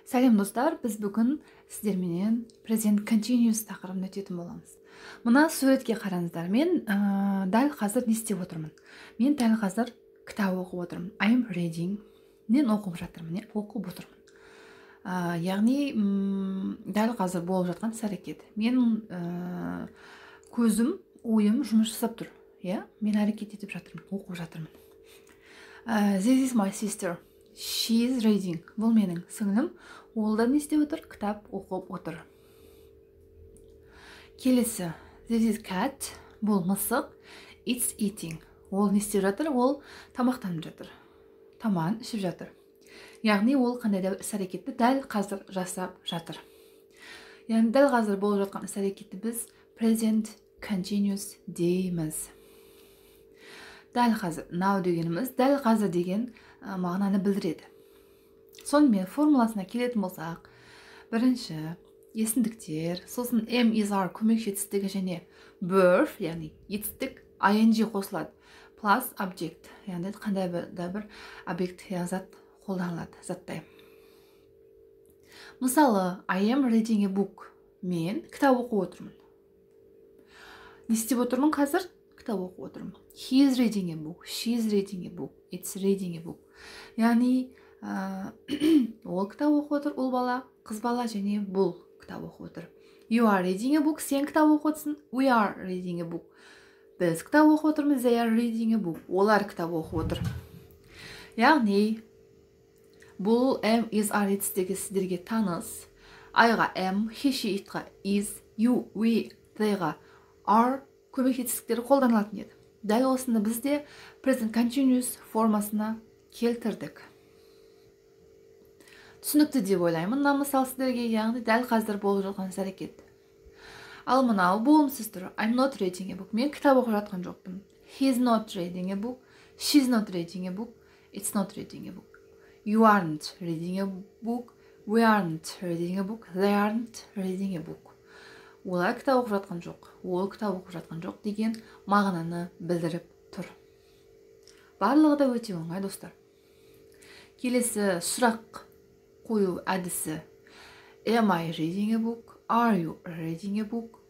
Сәлем достар, біз бүгін сіздерменен present continuous тақырыбын өтетін боламыз. Мына суретке қараңыздар. Мен дәл қазір не істеп отырмын? Мен дәл қазір кітап оқып отырмын. I am reading. Мен оқып жатырмын, оқып отырмын. Яғни дәл қазір болып жатқан іс-әрекет. Мен көзім, ойым жұмыс жасап тұр. Мен әрекет етіп жатырмын, оқып жатырмын. This is my sister. She is reading. Бұл менің сіңлім. Ол да не істеп отыр? Кітап оқып отыр. Келесі. This is cat. Бұл мысық. It's eating. Ол не істеп жатыр? Ол тамақтанып жатыр. Тамағын ішіп жатыр. Яғни ол қандай да іс-әрекетті дәл қазір жасап жатыр. Яғни дәл қазір болып жатқан іс-әрекетті біз present continuous дейміз. Дәл қазір, now дегеніміз, дәл қазір деген мағынаны білдіреді. Сонымен формуласына келетін болсақ, бірінші есімдіктер, сосын am, is, are көмекші етістігі және verb, яғни етістік ing қосылады. Plus object, яғни қандай да бір объект зат қолданылады, заттай. Мысалы, I am reading a book. Мен кітап оқып отырмын. Не істеп отырмын қазір? Кітап оқып отырмын. He is reading a book. She is reading a book. It's reading a book. Яғни ол кітап оқып отыр, ол бала, қыз бала және бұл кітап оқып отыр. You are reading a book. Сен кітап оқып отырсың. We are reading a book. Біз кітап оқып отырмыз. They are reading a book. Олар кітап оқып отыр. Яғни бұл am, is, are етістігі сіздерге таныс. I-ға am, he, she, it-ға is, you, we, they-ға are көмек етістіктері қолданылатын еді. Дәл осыны бізде present continuous формасына келтірдік. Түсінікті деп ойлаймын. Мына мысал сіздерге, яғни дәл қазір болып жатқан іс-әрекет. Ал мынау болымсыз түрі. I'm not reading a book. Мен кітап оқып жатқан жоқпын. He's not reading a book. She's not reading a book. It's not reading a book. You aren't reading a book. We aren't reading a book. They aren't reading a book. Олар кітап оқып жатқан жоқ. Ол кітап оқып жатқан жоқ деген мағынаны білдіріп тұр. Барлығы да өте оңай, достар. Келесі сұрақ қою әдісі. Am I reading a book? Are you reading a book?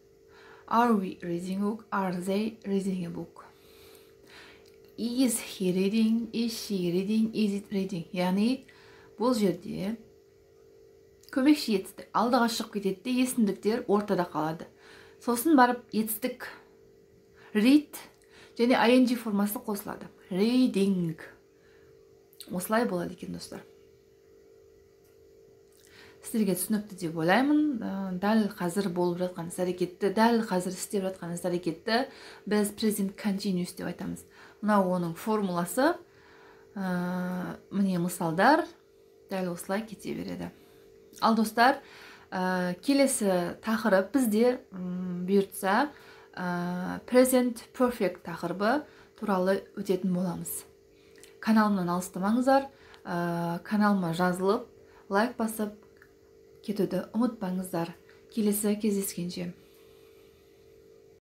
Are we reading a book? Are they reading a book? Is he reading? Is she reading? Is it reading? Яғни бұл жерде көмекші етістік алдыға шығып кетеді де есімдіктер ортада қалады. Сосын барып етістік read және ing формасы қосылады. Reading. Осылай болады екен, достар. Сіздерге түсінікті деп ойлаймын. Дәл қазір болып жатқан іс-әрекетті, дәл қазір істеп жатқан іс-әрекетті біз present continuous деп айтамыз. Мынау оның формуласы. Міне мысалдар дәл осылай кете береді. Ал достар, келесі тақырып бізде бұйыртса present perfect тақырыбы туралы өтетін боламыз. Каналымнан алыстамаңыздар, каналыма жазылып, лайк басып кетуді ұмытпаңыздар. Келесі кездескенше.